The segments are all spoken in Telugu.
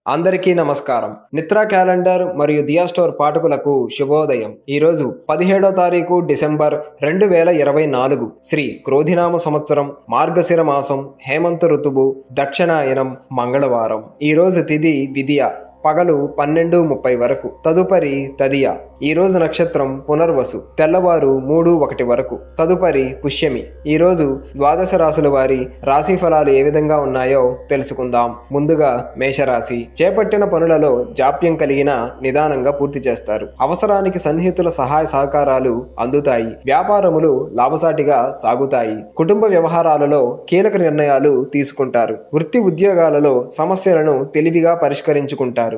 అందరికీ నమస్కారం. నిత్రా క్యాలెండర్ మరియు దియా స్టోర్ పాఠకులకు శుభోదయం. ఈరోజు 17వ తారీఖు డిసెంబర్ 2024 శ్రీ క్రోధినామ సంవత్సరం, మార్గశిర మాసం, హేమంత ఋతువు, దక్షిణాయనం, మంగళవారం. ఈరోజు తిథి విదియ, పగలు 12:30 వరకు. తదుపరి తదియ. ఈరోజు నక్షత్రం పునర్వసు, తెల్లవారు 3:01 వరకు. తదుపరి పుష్యమి. ఈరోజు ద్వాదశ రాశుల వారి రాశి ఫలాలు ఏ విధంగా ఉన్నాయో తెలుసుకుందాం. ముందుగా మేషరాశి. చేపట్టిన పనులలో జాప్యం కలిగిన నిదానంగా పూర్తి చేస్తారు. అవసరానికి సన్నిహితుల సహాయ సహకారాలు అందుతాయి. వ్యాపారములు లాభసాటిగా సాగుతాయి. కుటుంబ వ్యవహారాలలో కీలక నిర్ణయాలు తీసుకుంటారు. వృత్తి ఉద్యోగాలలో సమస్యలను తెలివిగా పరిష్కరించుకుంటారు.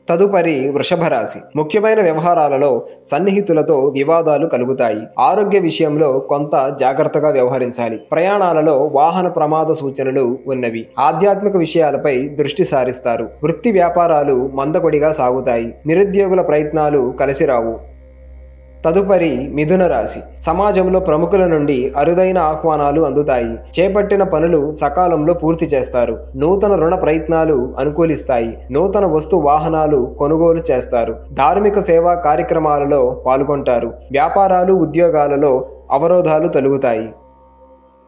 తదుపరి వృషభ రాశి. ముఖ్యమైన వ్యవహారాలలో సన్నిహితులతో వివాదాలు కలుగుతాయి. ఆరోగ్య విషయంలో కొంత జాగ్రత్తగా వ్యవహరించాలి. ప్రయాణాలలో వాహన ప్రమాద సూచనలు ఉన్నవి. ఆధ్యాత్మిక విషయాలపై దృష్టి సారిస్తారు. వృత్తి వ్యాపారాలు మందకొడిగా సాగుతాయి. నిరుద్యోగుల ప్రయత్నాలు కలిసిరావు. తదుపరి మిథున రాశి. సమాజంలో ప్రముఖుల నుండి అరుదైన ఆహ్వానాలు అందుతాయి. చేపట్టిన పనులు సకాలంలో పూర్తి చేస్తారు. నూతన రుణ ప్రయత్నాలు అనుకూలిస్తాయి. నూతన వస్తు వాహనాలు కొనుగోలు చేస్తారు. ధార్మిక సేవా కార్యక్రమాలలో పాల్గొంటారు. వ్యాపారాలు ఉద్యోగాలలో అవరోధాలు తొలగుతాయి.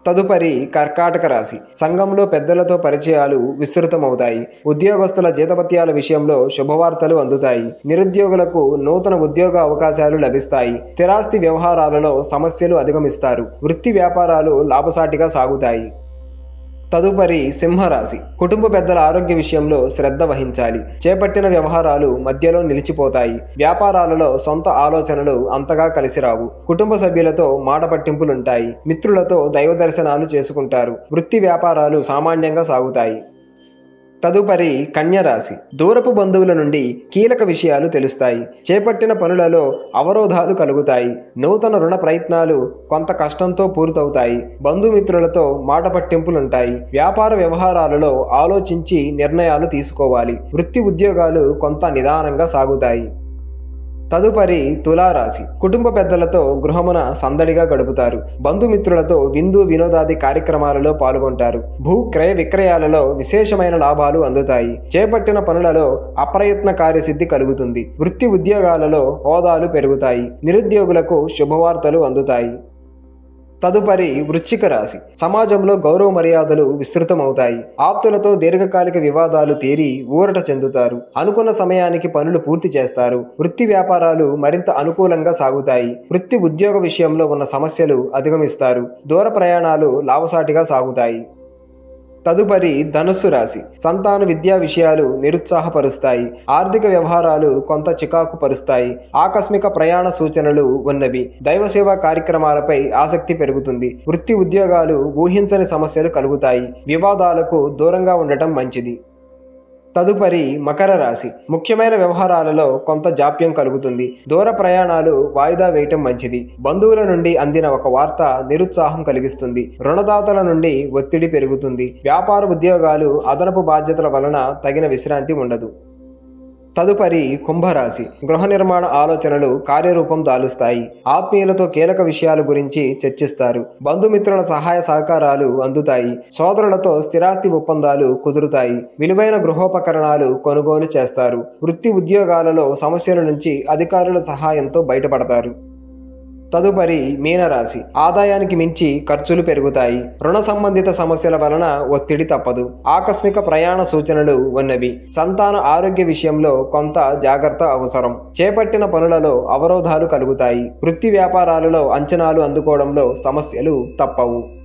తదుపరి కర్కాటక రాశి. సంఘంలో పెద్దలతో పరిచయాలు విస్తృతమవుతాయి. ఉద్యోగస్తుల జీతభత్యాల విషయంలో శుభవార్తలు అందుతాయి. నిరుద్యోగులకు నూతన ఉద్యోగ అవకాశాలు లభిస్తాయి. స్థిరాస్తి వ్యవహారాలలో సమస్యలు అధిగమిస్తారు. వృత్తి వ్యాపారాలు లాభసాటిగా సాగుతాయి. తదుపరి సింహరాశి. కుటుంబ పెద్దల ఆరోగ్య విషయంలో శ్రద్ధ వహించాలి. చేపట్టిన వ్యవహారాలు మధ్యలో నిలిచిపోతాయి. వ్యాపారాలలో సొంత ఆలోచనలు అంతగా కలిసిరావు. కుటుంబ సభ్యులతో మాట పట్టింపులుంటాయి. మిత్రులతో దైవ దర్శనాలు చేసుకుంటారు. వృత్తి వ్యాపారాలు సామాన్యంగా సాగుతాయి. తదుపరి కన్యరాశి. దూరపు బంధువుల నుండి కీలక విషయాలు తెలుస్తాయి. చేపట్టిన పనులలో అవరోధాలు కలుగుతాయి. నూతన రుణ ప్రయత్నాలు కొంత కష్టంతో పూర్తవుతాయి. బంధుమిత్రులతో మాట పట్టింపులుంటాయి. వ్యాపార వ్యవహారాలలో ఆలోచించి నిర్ణయాలు తీసుకోవాలి. వృత్తి ఉద్యోగాలు కొంత నిదానంగా సాగుతాయి. తదుపరి తులారాశి. కుటుంబ పెద్దలతో గృహమున సందడిగా గడుపుతారు. బంధుమిత్రులతో విందు వినోదాది కార్యక్రమాలలో పాల్గొంటారు. భూ క్రయ విక్రయాలలో విశేషమైన లాభాలు అందుతాయి. చేపట్టిన పనులలో అప్రయత్న కార్యసిద్ధి కలుగుతుంది. వృత్తి ఉద్యోగాలలో హోదాలు పెరుగుతాయి. నిరుద్యోగులకు శుభవార్తలు అందుతాయి. తదుపరి వృశ్చిక రాశి. సమాజంలో గౌరవ మర్యాదలు విస్తృతమవుతాయి. ఆప్తులతో దీర్ఘకాలిక వివాదాలు తీరి ఊరట చెందుతారు. అనుకున్న సమయానికి పనులు పూర్తి చేస్తారు. వృత్తి వ్యాపారాలు మరింత అనుకూలంగా సాగుతాయి. వృత్తి ఉద్యోగ విషయంలో ఉన్న సమస్యలు అధిగమిస్తారు. దూర ప్రయాణాలు లాభసాటిగా సాగుతాయి. తదుపరి ధనుస్సు రాశి. సంతాన విద్యా విషయాలు నిరుత్సాహపరుస్తాయి. ఆర్థిక వ్యవహారాలు కొంత చికాకు పరుస్తాయి. ఆకస్మిక ప్రయాణ సూచనలు ఉన్నవి. దైవ సేవా కార్యక్రమాలపై ఆసక్తి పెరుగుతుంది. వృత్తి ఉద్యోగాలు ఊహించని సమస్యలు కలుగుతాయి. వివాదాలకు దూరంగా ఉండటం మంచిది. తదుపరి మకర రాశి. ముఖ్యమైన వ్యవహారాలలో కొంత జాప్యం కలుగుతుంది. దూర ప్రయాణాలు వాయిదా వేయటం మంచిది. బంధువుల నుండి అందిన ఒక వార్త నిరుత్సాహం కలిగిస్తుంది. రుణదాతల నుండి ఒత్తిడి పెరుగుతుంది. వ్యాపార ఉద్యోగాలు అదనపు బాధ్యతల వలన తగిన విశ్రాంతి ఉండదు. తదుపరి కుంభరాశి. గృహ నిర్మాణ ఆలోచనలు కార్యరూపం దాలుస్తాయి. ఆత్మీయులతో కీలక విషయాల గురించి చర్చిస్తారు. బంధుమిత్రుల సహాయ సహకారాలు అందుతాయి. సోదరులతో స్థిరాస్తి ఒప్పందాలు కుదురుతాయి. విలువైన గృహోపకరణాలు కొనుగోలు చేస్తారు. వృత్తి ఉద్యోగాలలో సమస్యల నుంచి అధికారుల సహాయంతో బయటపడతారు. తదుపరి మీనరాశి. ఆదాయానికి మించి ఖర్చులు పెరుగుతాయి. రుణ సంబంధిత సమస్యల వలన ఒత్తిడి తప్పదు. ఆకస్మిక ప్రయాణ సూచనలు ఉన్నవి. సంతాన ఆరోగ్య విషయంలో కొంత జాగ్రత్త అవసరం. చేపట్టిన పనులలో అవరోధాలు కలుగుతాయి. వృత్తి వ్యాపారాలలో అంచనాలు అందుకోవడంలో సమస్యలు తప్పవు.